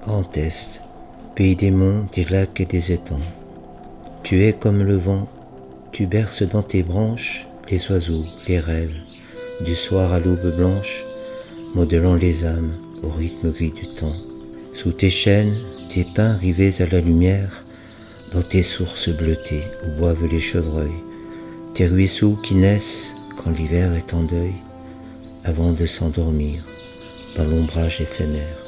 Grand Est, pays des monts, des lacs et des étangs. Tu es comme le vent, tu berces dans tes branches les oiseaux, les rêves, du soir à l'aube blanche, modelant les âmes au rythme gris du temps. Sous tes chênes, tes pins rivés à la lumière, dans tes sources bleutées où boivent les chevreuils, tes ruisseaux qui naissent quand l'hiver est en deuil, avant de s'endormir dans l'ombrage éphémère.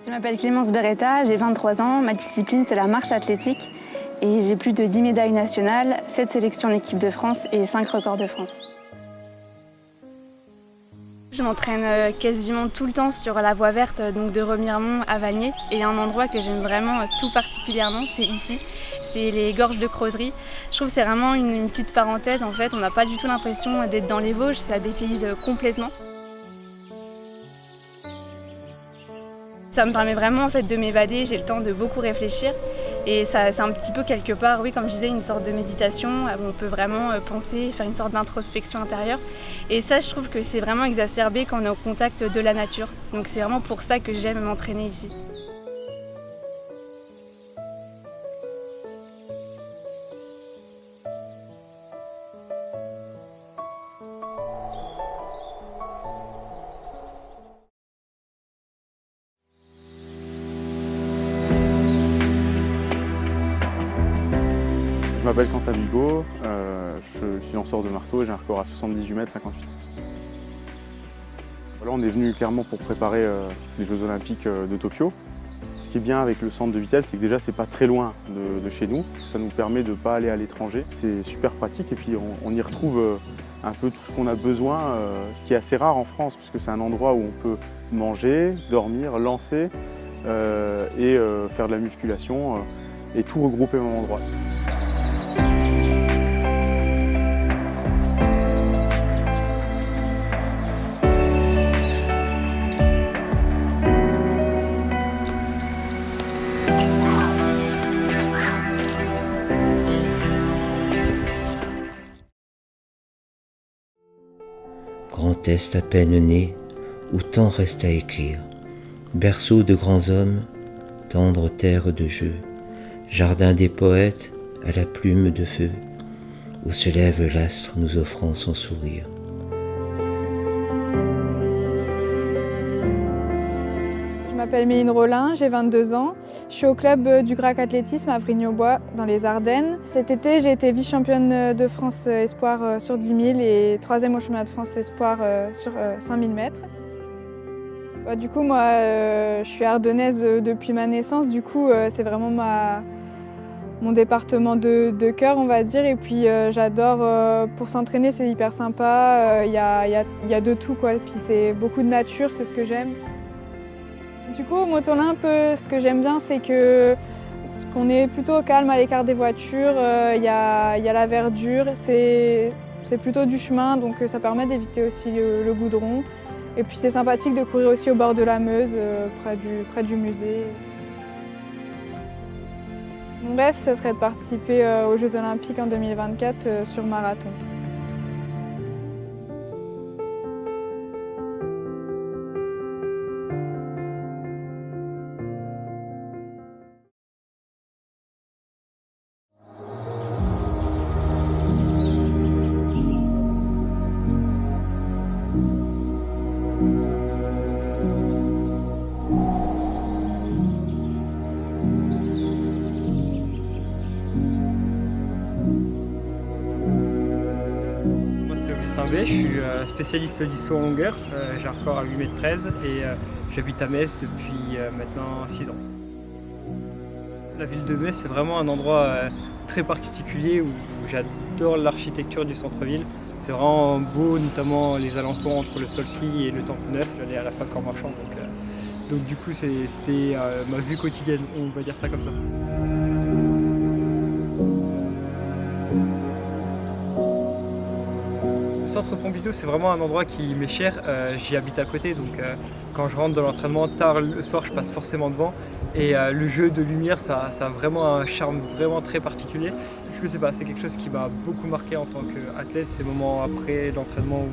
Je m'appelle Clémence Beretta, j'ai 23 ans, ma discipline c'est la marche athlétique et j'ai plus de 10 médailles nationales, 7 sélections en équipe de France et 5 records de France. Je m'entraîne quasiment tout le temps sur la voie verte donc de Remiremont à Vanier et un endroit que j'aime vraiment tout particulièrement, c'est ici, c'est les gorges de Crozierie. Je trouve que c'est vraiment une petite parenthèse en fait, on n'a pas du tout l'impression d'être dans les Vosges, ça dépayse complètement. Ça me permet vraiment en fait, de m'évader, j'ai le temps de beaucoup réfléchir et ça, c'est un petit peu quelque part, oui, comme je disais, une sorte de méditation où on peut vraiment penser, faire une sorte d'introspection intérieure. Et ça, je trouve que c'est vraiment exacerbé quand on est au contact de la nature. Donc c'est vraiment pour ça que j'aime m'entraîner ici. Je m'appelle Quentin Bigot, je suis lanceur de marteau et j'ai un record à 78 mètres 58. Voilà, on est venu clairement pour préparer les Jeux Olympiques de Tokyo. Ce qui est bien avec le centre de Vittel, c'est que déjà c'est pas très loin de chez nous. Ça nous permet de ne pas aller à l'étranger. C'est super pratique et puis on y retrouve un peu tout ce qu'on a besoin, ce qui est assez rare en France puisque c'est un endroit où on peut manger, dormir, lancer et faire de la musculation et tout regrouper au même endroit. Grand Est à peine né, où tant reste à écrire. Berceau de grands hommes, tendre terre de jeu, jardin des poètes à la plume de feu, où se lève l'astre nous offrant son sourire. Je m'appelle Méline Rollin, j'ai 22 ans. Je suis au club du Grac Athlétisme à Vrigne-aux-Bois, dans les Ardennes. Cet été, j'ai été vice-championne de France espoir sur 10 000 et 3e au championnat de France espoir sur 5 000 mètres. Du coup, moi, je suis ardennaise depuis ma naissance. Du coup, c'est vraiment mon département de cœur, on va dire. Et puis, j'adore, pour s'entraîner, c'est hyper sympa. Il y a de tout, quoi. Puis, c'est beaucoup de nature, c'est ce que j'aime. Du coup, au Montolin, ce que j'aime bien, c'est qu'on est plutôt au calme à l'écart des voitures. Il y a la verdure, c'est plutôt du chemin, donc ça permet d'éviter aussi le goudron. Et puis c'est sympathique de courir aussi au bord de la Meuse, près du musée. Mon rêve, ça serait de participer aux Jeux Olympiques en 2024 sur marathon. Je suis spécialiste du saut en longueur, j'ai un record à 8,13 m et j'habite à Metz depuis maintenant 6 ans. La ville de Metz, c'est vraiment un endroit très particulier où j'adore l'architecture du centre-ville. C'est vraiment beau, notamment les alentours entre le Saulcy et le Temple Neuf. J'allais à la fac en marchant, Donc du coup c'était ma vie quotidienne, on va dire ça comme ça. Le centre Pompidou, c'est vraiment un endroit qui m'est cher. J'y habite à côté, donc quand je rentre de l'entraînement tard le soir, je passe forcément devant. Et le jeu de lumière, ça a vraiment un charme vraiment très particulier. Je sais pas, c'est quelque chose qui m'a beaucoup marqué en tant qu'athlète, ces moments après l'entraînement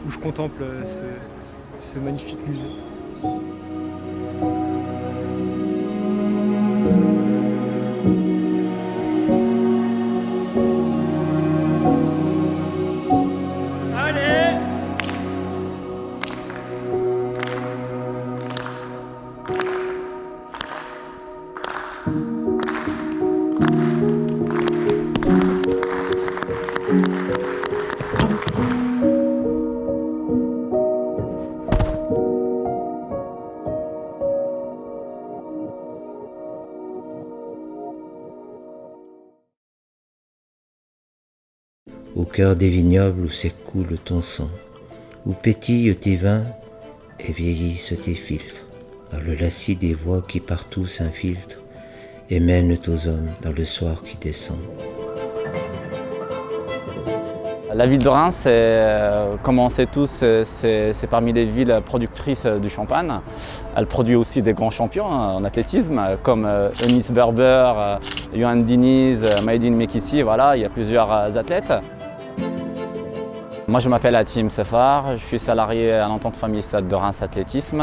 où je contemple ce magnifique musée. Au cœur des vignobles où s'écoule ton sang, où pétillent tes vins et vieillissent tes filtres, dans le lacis des voix qui partout s'infiltrent et mènent aux hommes dans le soir qui descend. La ville de Reims, comme on sait tous, c'est parmi les villes productrices du champagne. Elle produit aussi des grands champions en athlétisme, comme Eunice Berber, Johan Diniz, Maïdine Mekissi, voilà, il y a plusieurs athlètes. Moi je m'appelle Hatim Sefar, je suis salarié à l'entente famille Stade de Reims Athlétisme.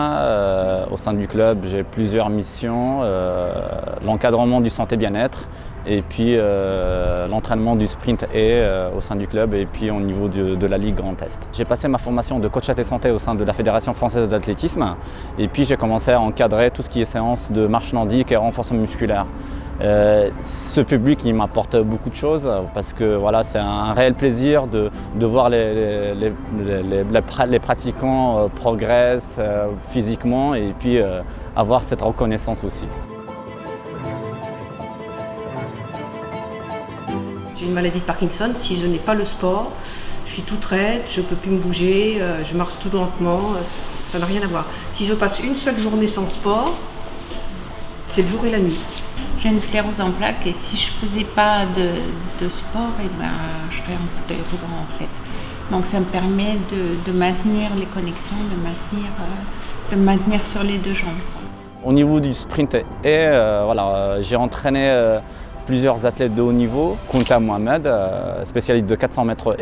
Au sein du club, j'ai plusieurs missions, l'encadrement du santé bien-être et puis l'entraînement du sprint au sein du club et puis au niveau de la Ligue Grand Est. J'ai passé ma formation de coach santé au sein de la Fédération française d'athlétisme et puis j'ai commencé à encadrer tout ce qui est séance de marche nordique et renforcement musculaire. Ce public il m'apporte beaucoup de choses parce que voilà, c'est un réel plaisir de voir les pratiquants progressent physiquement et puis avoir cette reconnaissance aussi. J'ai une maladie de Parkinson, si je n'ai pas le sport, je suis toute raide, je ne peux plus me bouger, je marche tout lentement, ça n'a rien à voir. Si je passe une seule journée sans sport, c'est le jour et la nuit. J'ai une sclérose en plaques et si je ne faisais pas de sport, je serais en fauteuil roulant en fait. Donc ça me permet de maintenir les connexions, de maintenir sur les deux jambes. Au niveau du sprint voilà, j'ai entraîné plusieurs athlètes de haut niveau. Kounta Mohamed, spécialiste de 400 mètres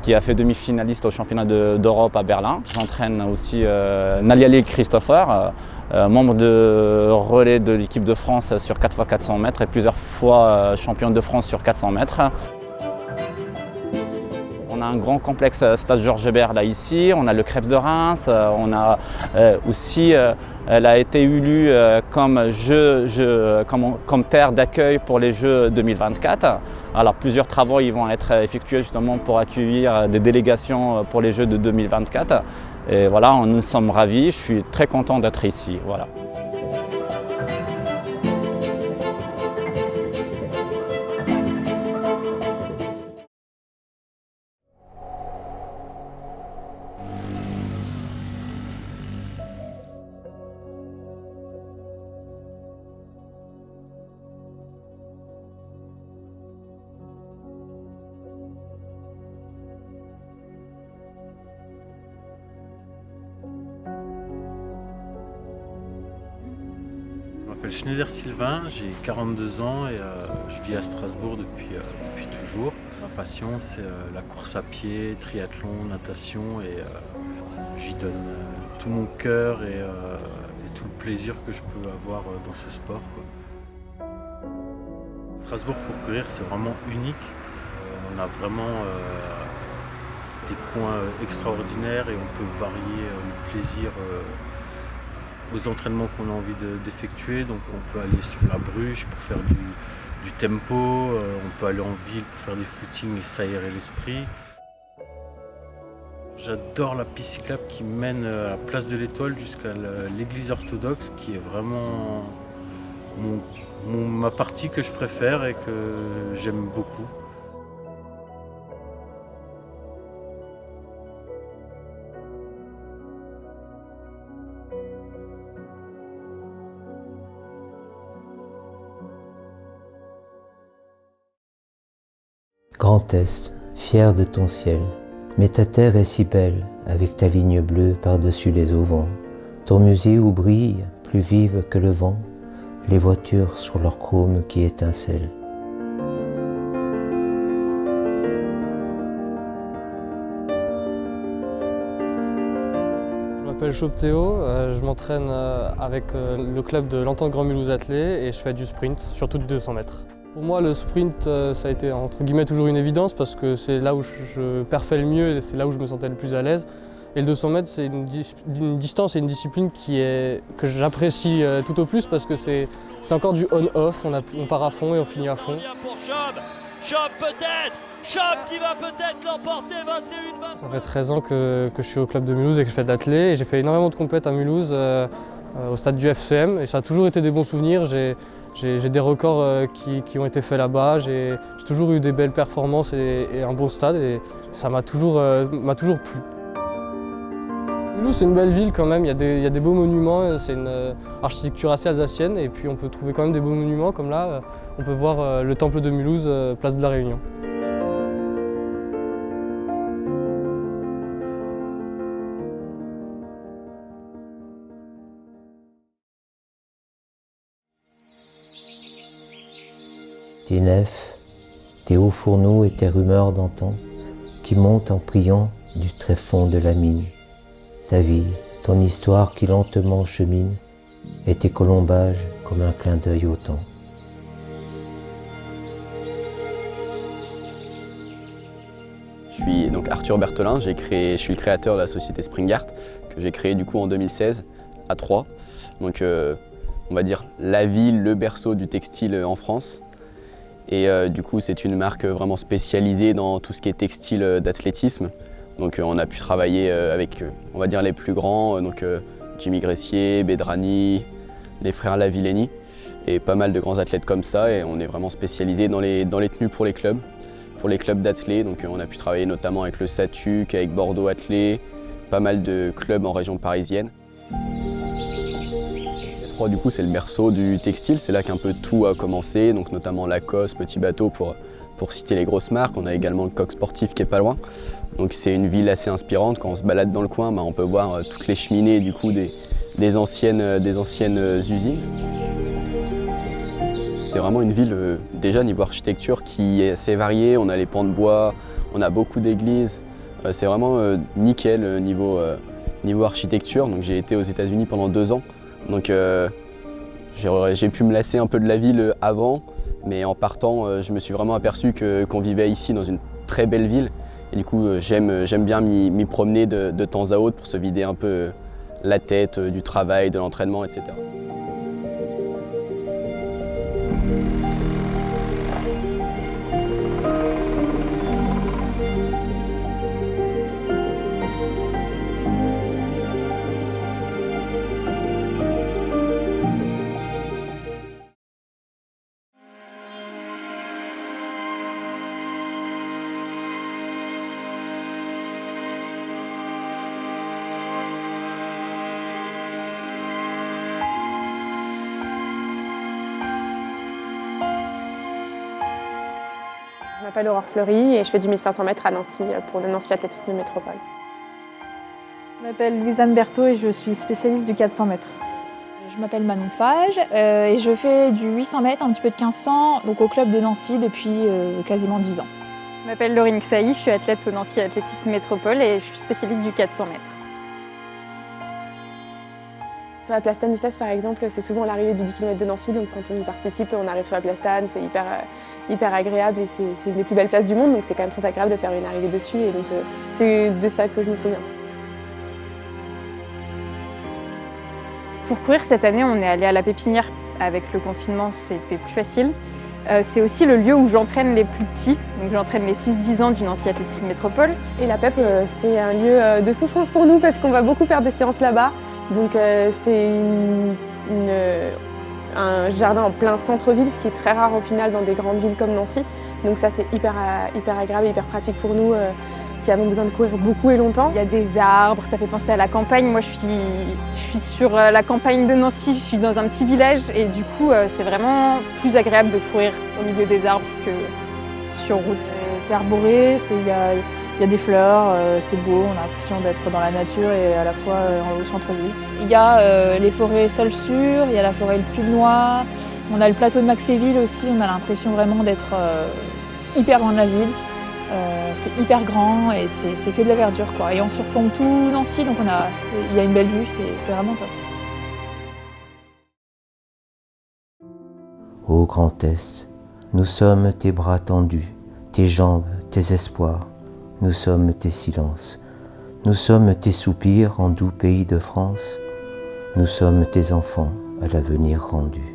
qui a fait demi-finaliste au championnat d'Europe à Berlin. J'entraîne aussi Naliali Christopher, membre de relais de l'équipe de France sur 4x400 mètres et plusieurs fois championne de France sur 400 mètres. On a un grand complexe Stade Georges Hébert là ici, on a le Crêpes de Reims, on a aussi, elle a été élue comme terre d'accueil pour les Jeux 2024. Alors plusieurs travaux ils vont être effectués justement pour accueillir des délégations pour les Jeux de 2024. Et voilà, nous sommes ravis, je suis très content d'être ici. Voilà. Je m'appelle Schneider Sylvain, j'ai 42 ans et je vis à Strasbourg depuis toujours. Ma passion c'est la course à pied, triathlon, natation et j'y donne tout mon cœur et tout le plaisir que je peux avoir dans ce sport, quoi. Strasbourg pour courir c'est vraiment unique. On a vraiment des coins extraordinaires et on peut varier le plaisir aux entraînements qu'on a envie d'effectuer. Donc on peut aller sur la Bruche pour faire du tempo, on peut aller en ville pour faire des footings et s'aérer l'esprit. J'adore la piste cyclable qui mène à la place de l'Étoile jusqu'à l'église orthodoxe qui est vraiment ma partie que je préfère et que j'aime beaucoup. Grand Est, fier de ton ciel, mais ta terre est si belle, avec ta ligne bleue par-dessus les auvents. Ton musée où brille, plus vive que le vent, les voitures sur leur chrome qui étincelle. Je m'appelle Chaupe Théo, je m'entraîne avec le club de l'Entente Grand Mulhouse Athlé et je fais du sprint, surtout du 200 mètres. Pour moi, le sprint, ça a été entre guillemets toujours une évidence parce que c'est là où je perfais le mieux et c'est là où je me sentais le plus à l'aise. Et le 200 mètres, c'est une distance et une discipline que j'apprécie tout au plus parce que c'est encore du on-off, on part à fond et on finit à fond. Chaupe peut-être, Chaupe qui va peut-être l'emporter 21-20. Ça fait 13 ans que je suis au club de Mulhouse et que je fais de l'athlé et j'ai fait énormément de compètes à Mulhouse au stade du FCM et ça a toujours été des bons souvenirs. J'ai des records qui ont été faits là-bas, j'ai toujours eu des belles performances et un bon stade et ça m'a toujours plu. Mulhouse, c'est une belle ville quand même, il y a des beaux monuments, c'est une architecture assez alsacienne et puis on peut trouver quand même des beaux monuments comme là, on peut voir le temple de Mulhouse, place de la Réunion. Tes nefs, tes hauts fourneaux et tes rumeurs d'antan qui montent en priant du tréfonds de la mine. Ta vie, ton histoire qui lentement chemine et tes colombages comme un clin d'œil au temps. Je suis donc Arthur Berthelin, je suis le créateur de la société Springart que j'ai créée du coup en 2016 à Troyes. Donc on va dire la ville, le berceau du textile en France. Et du coup, c'est une marque vraiment spécialisée dans tout ce qui est textile d'athlétisme. Donc on a pu travailler avec, on va dire, les plus grands, donc Jimmy Gressier, Bedrani, les frères Lavillenie et pas mal de grands athlètes comme ça. Et on est vraiment spécialisé dans les tenues pour les clubs d'athlètes. Donc on a pu travailler notamment avec le SATUC, avec Bordeaux Athlé, pas mal de clubs en région parisienne. Du coup, c'est le berceau du textile, c'est là qu'un peu tout a commencé, donc notamment Lacoste, Petit Bateau pour citer les grosses marques. On a également le Coq Sportif qui est pas loin. Donc c'est une ville assez inspirante. Quand on se balade dans le coin, on peut voir toutes les cheminées du coup, des anciennes usines. C'est vraiment une ville, déjà niveau architecture, qui est assez variée. On a les pans de bois, on a beaucoup d'églises. C'est vraiment nickel niveau architecture. Donc j'ai été aux États-Unis pendant 2 ans. Donc j'ai pu me lasser un peu de la ville avant, mais en partant, je me suis vraiment aperçu qu'on vivait ici dans une très belle ville. Et du coup, j'aime bien m'y promener de temps à autre pour se vider un peu la tête du travail, de l'entraînement, etc. Je m'appelle Aurore Fleury et je fais du 1500 mètres à Nancy pour le Nancy Athlétisme Métropole. Je m'appelle Louisanne Berthaud et je suis spécialiste du 400 mètres. Je m'appelle Manon Fage et je fais du 800 mètres, un petit peu de 1500, donc au club de Nancy depuis quasiment 10 ans. Je m'appelle Laurine Xaï, je suis athlète au Nancy Athlétisme Métropole et je suis spécialiste du 400 mètres. Sur la place Stanislas par exemple, c'est souvent l'arrivée du 10 km de Nancy, donc quand on y participe, on arrive sur la place Stan, c'est hyper agréable et c'est une des plus belles places du monde, donc c'est quand même très agréable de faire une arrivée dessus et donc c'est de ça que je me souviens. Pour courir cette année, on est allé à la Pépinière. Avec le confinement, c'était plus facile. C'est aussi le lieu où j'entraîne les plus petits, donc j'entraîne les 6-10 ans du Nancy Athlétisme Métropole. Et la PEP, c'est un lieu de souffrance pour nous parce qu'on va beaucoup faire des séances là-bas. Donc c'est un jardin en plein centre-ville, ce qui est très rare au final dans des grandes villes comme Nancy. Donc ça c'est hyper agréable, hyper pratique pour nous qui avons besoin de courir beaucoup et longtemps. Il y a des arbres, ça fait penser à la campagne. Moi je suis sur la campagne de Nancy, je suis dans un petit village et du coup c'est vraiment plus agréable de courir au milieu des arbres que sur route. c'est arboré, il y a des fleurs, c'est beau, on a l'impression d'être dans la nature et à la fois au centre-ville. Il y a les forêts Solsur, il y a la forêt Le Pulnois, on a le plateau de Maxéville aussi, on a l'impression vraiment d'être hyper loin de la ville. C'est hyper grand et c'est que de la verdure, quoi. Et on surplombe tout Nancy, donc il y a une belle vue, c'est vraiment top. Ô Grand Est, nous sommes tes bras tendus, tes jambes, tes espoirs, nous sommes tes silences, nous sommes tes soupirs en doux pays de France, nous sommes tes enfants à l'avenir rendu.